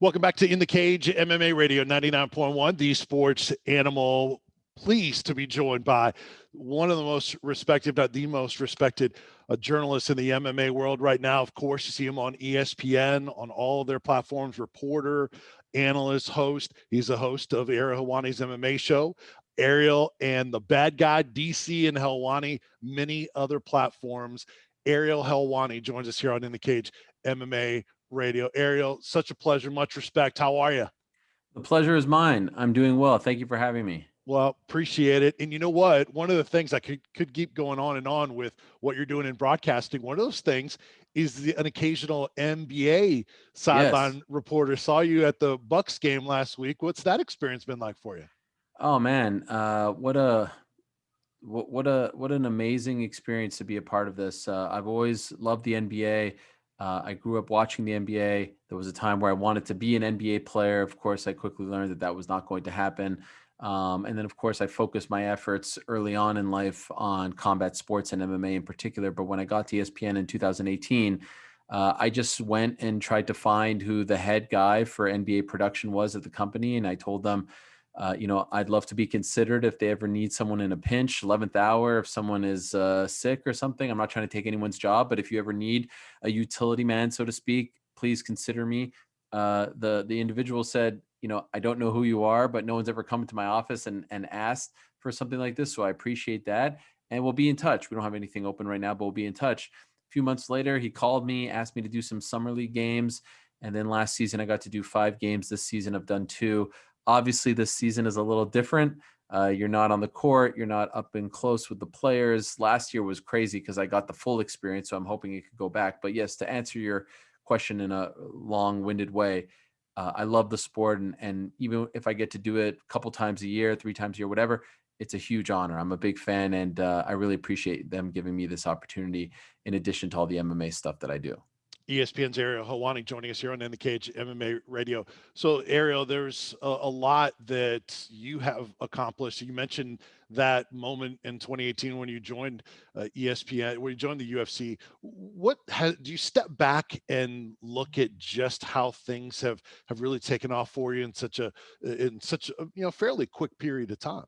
Welcome back to In the Cage, MMA Radio 99.1, the sports animal. Pleased to be joined by one of the most respected, not the most respected journalists in the MMA world right now. Of course, you see him on ESPN, on all of their platforms, reporter, analyst, host. He's the host of Ariel Helwani's MMA show. Ariel and the Bad Guy, DC and Helwani, many other platforms. Ariel Helwani joins us here on In the Cage MMA Radio. Ariel, such a pleasure. Much respect. How are you? The pleasure is mine. I'm doing well. Thank you for having me. Well, appreciate it. And you know what? One of the things I could keep going on and on with what you're doing in broadcasting. One of those things is an occasional NBA sideline Yes. reporter. Saw you at the Bucks game last week. What's that experience been like for you? Oh man, what an amazing experience to be a part of this. I've always loved the NBA. I grew up watching the NBA. There was a time where I wanted to be an NBA player. Of course, I quickly learned that that was not going to happen. And then, of course, I focused my efforts early on in life on combat sports and MMA in particular. But when I got to ESPN in 2018, I just went and tried to find who the head guy for NBA production was at the company. And I told them, I'd love to be considered if they ever need someone in a pinch, 11th hour, if someone is sick or something. I'm not trying to take anyone's job, but if you ever need a utility man, so to speak, please consider me. The individual said, I don't know who you are, but no one's ever come into my office and asked for something like this. So I appreciate that. And we'll be in touch. We don't have anything open right now, but we'll be in touch. A few months later, he called me, asked me to do some summer league games. And then last season, I got to do 5 games. This season, I've done 2. Obviously, this season is a little different. You're not on the court. You're not up and close with the players. Last year was crazy because I got the full experience, so I'm hoping it could go back. But yes, to answer your question in a long-winded way, I love the sport, and even if I get to do it a couple times a year, 3 times a year, whatever, it's a huge honor. I'm a big fan, and I really appreciate them giving me this opportunity in addition to all the MMA stuff that I do. ESPN's Ariel Helwani joining us here on In the Cage MMA Radio. So, Ariel, there's a lot that you have accomplished. You mentioned that moment in 2018 when you joined ESPN, when you joined the UFC. Do you step back and look at just how things have really taken off for you in such a fairly quick period of time?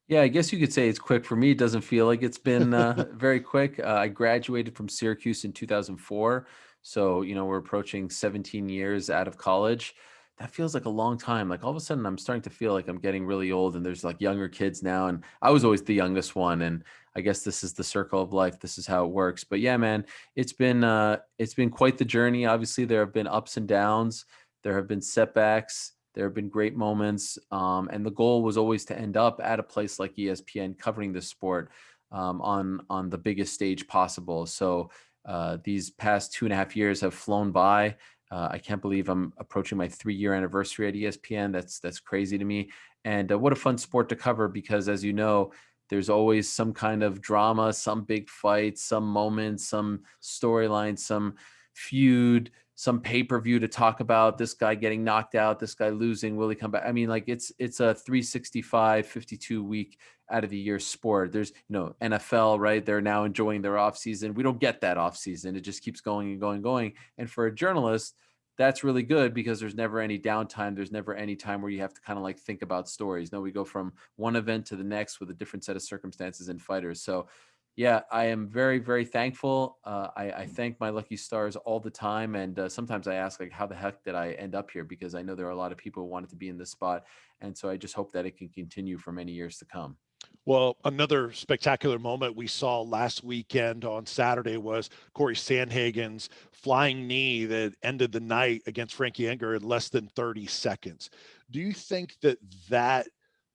Yeah, I guess you could say it's quick. For me, it doesn't feel like it's been very quick. I graduated from Syracuse in 2004. So, we're approaching 17 years out of college. That feels like a long time. Like all of a sudden, I'm starting to feel like I'm getting really old and there's like younger kids now. And I was always the youngest one. And I guess this is the circle of life. This is how it works. But yeah, man, it's been quite the journey. Obviously, there have been ups and downs. There have been setbacks. There have been great moments, and the goal was always to end up at a place like ESPN covering the sport on the biggest stage possible. So these past 2.5 years have flown by. I can't believe I'm approaching my 3-year anniversary at ESPN. That's crazy to me. And what a fun sport to cover because, as you know, there's always some kind of drama, some big fight, some moment, some storyline, some feud, some pay-per-view to talk about this guy getting knocked out, this guy losing, will he come back? I mean, like it's a 365, 52 week out of the year sport. There's, NFL, right? They're now enjoying their off season. We don't get that off season. It just keeps going and going and going. And for a journalist, that's really good because there's never any downtime. There's never any time where you have to kind of like think about stories. No, we go from one event to the next with a different set of circumstances and fighters. So yeah, I am very, very thankful. I thank my lucky stars all the time. And sometimes I ask, like, how the heck did I end up here? Because I know there are a lot of people who wanted to be in this spot. And so I just hope that it can continue for many years to come. Well, another spectacular moment we saw last weekend on Saturday was Corey Sandhagen's flying knee that ended the night against Frankie Edgar in less than 30 seconds. Do you think that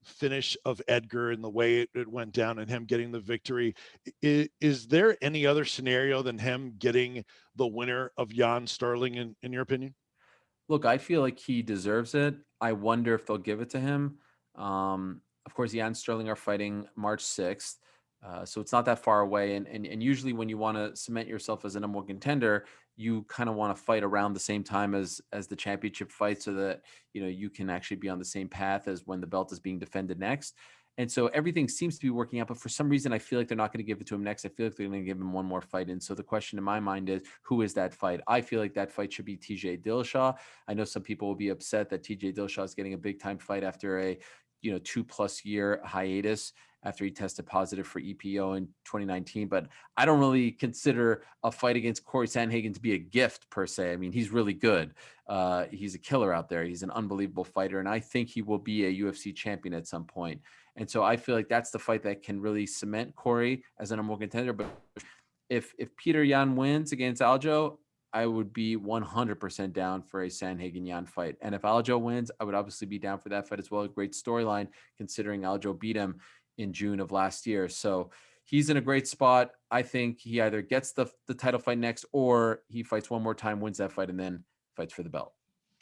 finish of Edgar and the way it went down and him getting the victory, is there any other scenario than him getting the winner of Jan Sterling in your opinion? Look, I feel like he deserves it. I wonder if they'll give it to him. Of course, Jan Sterling are fighting March 6th. So it's not that far away. And usually when you want to cement yourself as a number one contender, you kind of want to fight around the same time as the championship fight so that, you can actually be on the same path as when the belt is being defended next. And so everything seems to be working out, but for some reason, I feel like they're not going to give it to him next. I feel like they're going to give him one more fight. And so the question in my mind is, who is that fight? I feel like that fight should be TJ Dillashaw. I know some people will be upset that TJ Dillashaw is getting a big time fight after a 2+ year hiatus after he tested positive for EPO in 2019. But I don't really consider a fight against Corey Sandhagen to be a gift per se. I mean, he's really good. He's a killer out there. He's an unbelievable fighter. And I think he will be a UFC champion at some point. And so I feel like that's the fight that can really cement Corey as a number one contender. But if Peter Yan wins against Aljo, I would be 100% down for a Sandhagen Yan fight. And if Aljo wins, I would obviously be down for that fight as well. A great storyline considering Aljo beat him in June of last year. So he's in a great spot. I think he either gets the title fight next, or he fights one more time, wins that fight, and then fights for the belt.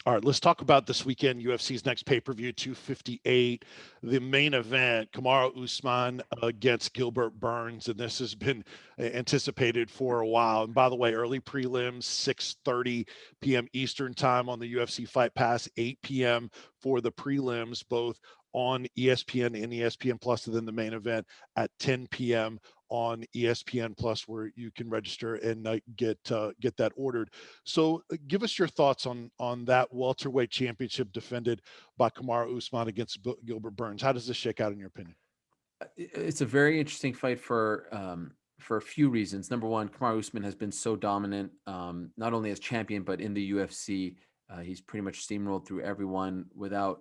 All right, let's talk about this weekend, UFC's next pay-per-view, 258, the main event, Kamaru Usman against Gilbert Burns, and this has been anticipated for a while. And by the way, early prelims, 6:30 p.m. Eastern time on the UFC Fight Pass, 8 p.m. for the prelims, both on ESPN and ESPN Plus, and then the main event at 10 p.m. on ESPN Plus, where you can register and get that ordered. So give us your thoughts on that welterweight championship defended by Kamaru Usman against Gilbert Burns. How does this shake out in your opinion? It's a very interesting fight for a few reasons. Number one, Kamaru Usman has been so dominant, not only as champion, but in the UFC. He's pretty much steamrolled through everyone without,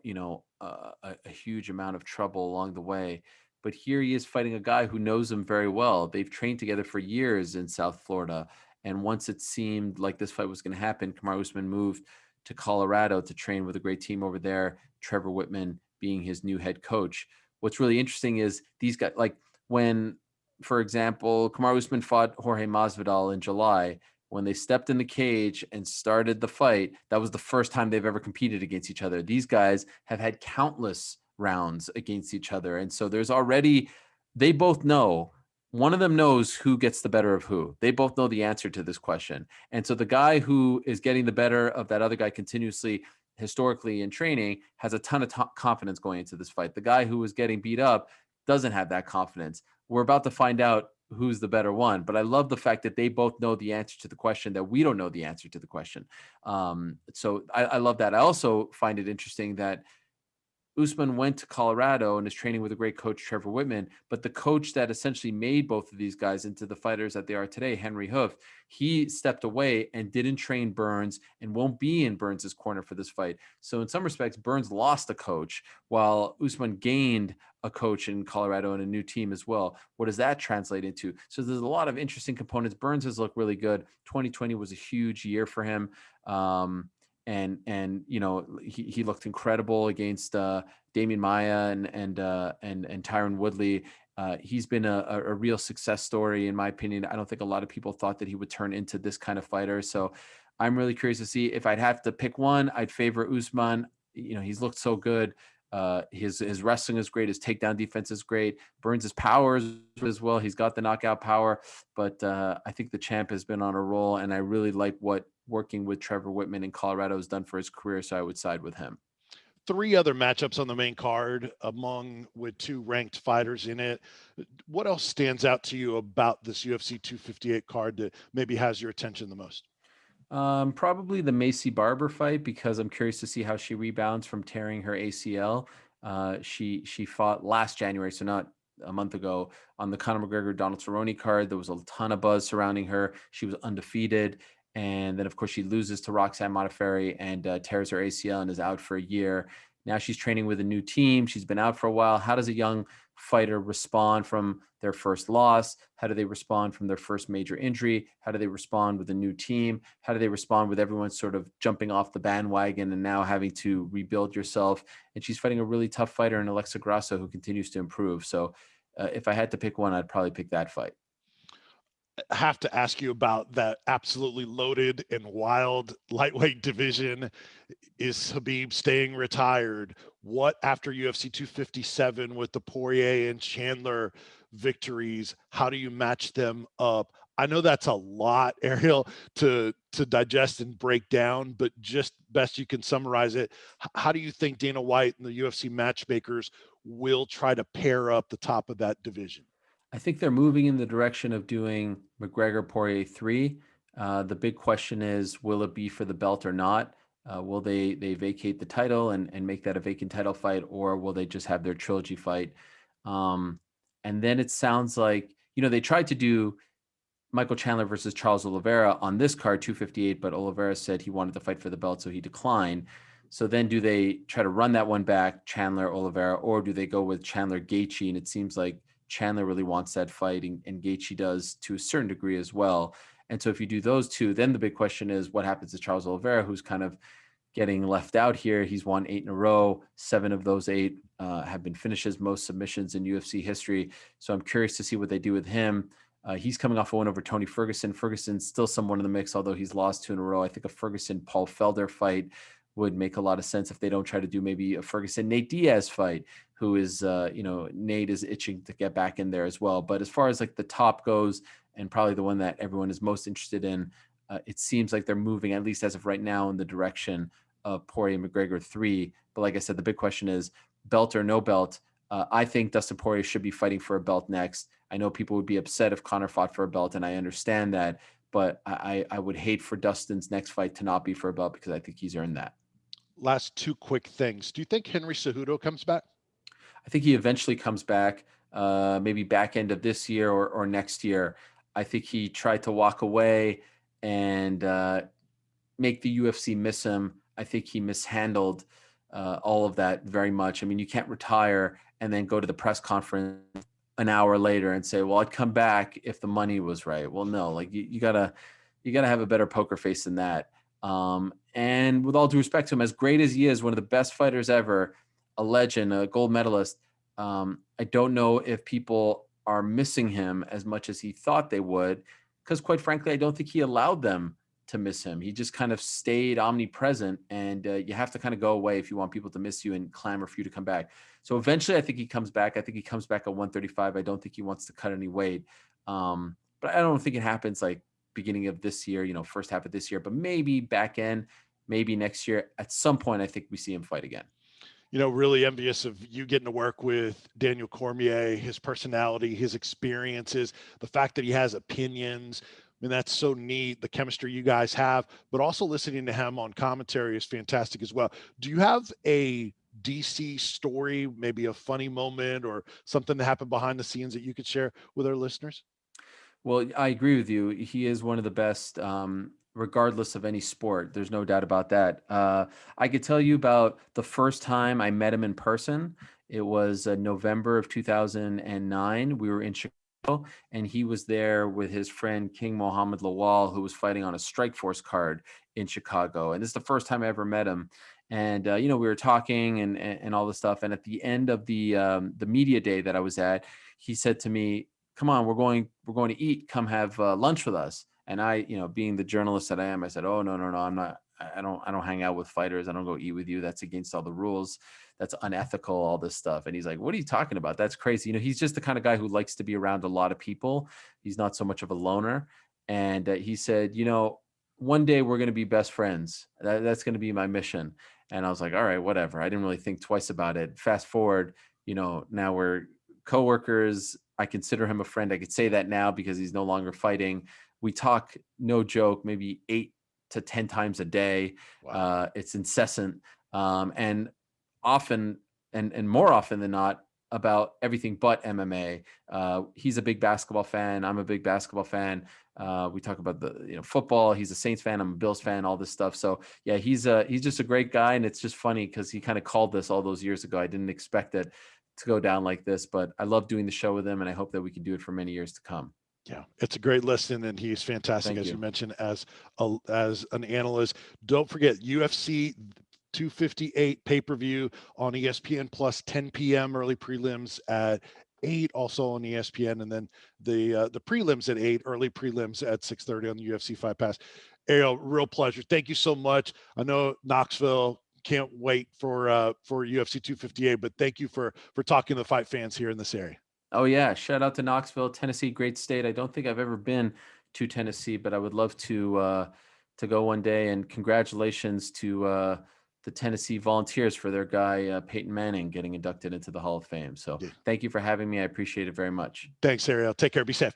a huge amount of trouble along the way. But here he is fighting a guy who knows him very well. They've trained together for years in South Florida. And once it seemed like this fight was going to happen, Kamaru Usman moved to Colorado to train with a great team over there, Trevor Whitman being his new head coach. What's really interesting is these guys, like when, for example, Kamaru Usman fought Jorge Masvidal in July. When they stepped in the cage and started the fight, that was the first time they've ever competed against each other. These guys have had countless rounds against each other. And so they both know, one of them knows who gets the better of who. They both know the answer to this question. And so the guy who is getting the better of that other guy continuously, historically in training, has a ton of confidence going into this fight. The guy who was getting beat up doesn't have that confidence. We're about to find out who's the better one, but I love the fact that they both know the answer to the question that we don't know the answer to the question. So I love that. I also find it interesting that Usman went to Colorado and is training with a great coach, Trevor Whitman, but the coach that essentially made both of these guys into the fighters that they are today, Henry Hoof, he stepped away and didn't train Burns and won't be in Burns' corner for this fight. So in some respects, Burns lost a coach while Usman gained a coach in Colorado and a new team as well. What does that translate into? So there's a lot of interesting components. Burns has looked really good. 2020 was a huge year for him. And he looked incredible against Damian Maia and Tyron Woodley. He's been a real success story, in my opinion. I don't think a lot of people thought that he would turn into this kind of fighter. So I'm really curious to see. If I'd have to pick one, I'd favor Usman. He's looked so good. His wrestling is great. His takedown defense is great. Burns' power as well. He's got the knockout power, but I think the champ has been on a roll, and I really like what working with Trevor Whitman in Colorado has done for his career. So I would side with him. 3 other matchups on the main card, with 2 ranked fighters in it. What else stands out to you about this UFC 258 card that maybe has your attention the most? Probably the Macy Barber fight, because I'm curious to see how she rebounds from tearing her ACL. She fought last January, so not a month ago, on the Conor McGregor Donald Cerrone card. There was a ton of buzz surrounding her. She was undefeated. And then, of course, she loses to Roxanne Modafferi and tears her ACL and is out for a year. Now she's training with a new team. She's been out for a while. How does a young fighter respond from their first loss? How do they respond from their first major injury? How do they respond with a new team? How do they respond with everyone sort of jumping off the bandwagon and now having to rebuild yourself? And she's fighting a really tough fighter in Alexa Grasso, who continues to improve. So if I had to pick one, I'd probably pick that fight. Have to ask you about that absolutely loaded and wild lightweight division. Is Khabib staying retired? What after UFC 257 with the Poirier and Chandler victories? How do you match them up? I know that's a lot, Ariel, to digest and break down, but just best you can summarize it. How do you think Dana White and the UFC matchmakers will try to pair up the top of that division? I think they're moving in the direction of doing McGregor Poirier 3. The big question is, will it be for the belt or not? Will they vacate the title and make that a vacant title fight, or will they just have their trilogy fight? Um, and then it sounds like, they tried to do Michael Chandler versus Charles Oliveira on this card, 258, but Oliveira said he wanted to fight for the belt, so he declined. So then do they try to run that one back, Chandler, Oliveira, or do they go with Chandler, Gaethje? And it seems like Chandler really wants that fight, and Gaethje does to a certain degree as well. And so if you do those two, then the big question is what happens to Charles Oliveira, who's kind of getting left out here. He's won 8 in a row. 7 of those 8 have been finishes, most submissions in UFC history. So I'm curious to see what they do with him. He's coming off a win over Tony Ferguson. Ferguson's still someone in the mix, although he's lost 2 in a row. I think a Ferguson-Paul Felder fight would make a lot of sense if they don't try to do maybe a Ferguson-Nate Diaz fight, who is, Nate is itching to get back in there as well. But as far as like the top goes, and probably the one that everyone is most interested in, it seems like they're moving, at least as of right now, in the direction of Poirier McGregor 3. But like I said, the big question is belt or no belt. I think Dustin Poirier should be fighting for a belt next. I know people would be upset if Conor fought for a belt, and I understand that. But I would hate for Dustin's next fight to not be for a belt, because I think he's earned that. Last 2 quick things. Do you think Henry Cejudo comes back? I think he eventually comes back, maybe back end of this year or next year. I think he tried to walk away and make the UFC miss him. I think he mishandled all of that very much. I mean, you can't retire and then go to the press conference an hour later and say, "Well, I'd come back if the money was right." Well, no, like you gotta have a better poker face than that. And with all due respect to him, as great as he is, one of the best fighters ever, a legend, a gold medalist, I don't know if people are missing him as much as he thought they would, because quite frankly, I don't think he allowed them to miss him. He just kind of stayed omnipresent, and you have to kind of go away if you want people to miss you and clamor for you to come back. So eventually I think he comes back. I think he comes back at 135. I don't think he wants to cut any weight. But I don't think it happens like beginning of this year, first half of this year, but maybe back end, maybe next year. At some point, I think we see him fight again. Really envious of you getting to work with Daniel Cormier, his personality, his experiences, the fact that he has opinions. I mean, that's so neat, the chemistry you guys have, but also listening to him on commentary is fantastic as well. Do you have a DC story, maybe a funny moment or something that happened behind the scenes that you could share with our listeners? Well, I agree with you. He is one of the best, regardless of any sport. There's no doubt about that. I could tell you about the first time I met him in person. It was November of 2009. We were in Chicago, and he was there with his friend King Mohammed Lawal, who was fighting on a Strikeforce card in Chicago. And this is the first time I ever met him. And we were talking and all this stuff. And at the end of the media day that I was at, he said to me, "Come on, we're going to eat. Come have lunch with us." And I, being the journalist that I am, I said, "Oh, no, I'm not. I don't hang out with fighters. I don't go eat with you. That's against all the rules. That's unethical, all this stuff." And he's like, "What are you talking about? That's crazy." He's just the kind of guy who likes to be around a lot of people. He's not so much of a loner. And he said, "One day we're going to be best friends. That's going to be my mission." And I was like, "All right, whatever." I didn't really think twice about it. Fast forward, now we're coworkers. I consider him a friend. I could say that now because he's no longer fighting. We talk, no joke, maybe 8 to 10 times a day. Wow. It's incessant. And often, and more often than not, about everything but MMA. He's a big basketball fan. I'm a big basketball fan. We talk about the football. He's a Saints fan. I'm a Bills fan. All this stuff. So yeah, he's just a great guy, and it's just funny because he kind of called this all those years ago. I didn't expect it to go down like this, but I love doing the show with him, and I hope that we can do it for many years to come. Yeah, it's a great listen, and he's fantastic, as you mentioned, as an analyst. Don't forget UFC 258 pay-per-view on ESPN Plus, 10 p.m. early prelims at 8, also on ESPN, and then the prelims at 8, early prelims at 6:30 on the UFC Fight Pass. Ariel, real pleasure. Thank you so much. I know Knoxville can't wait for UFC 258, but thank you for talking to the fight fans here in this area. Oh yeah, shout out to Knoxville, Tennessee, great state. I don't think I've ever been to Tennessee, but I would love to go one day. And congratulations to the Tennessee Volunteers for their guy Peyton Manning getting inducted into the Hall of Fame. So Yeah. thank you for having me. I appreciate it very much. Thanks, Ariel. Take care. Be safe.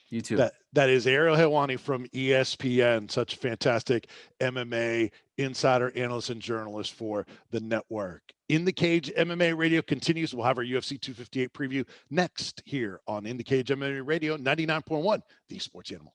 You too. That is Ariel Helwani from ESPN, such a fantastic MMA insider, analyst, and journalist for the network. In the Cage MMA Radio continues. We'll have our UFC 258 preview next here on In the Cage MMA Radio 99.1, the Sports Animal.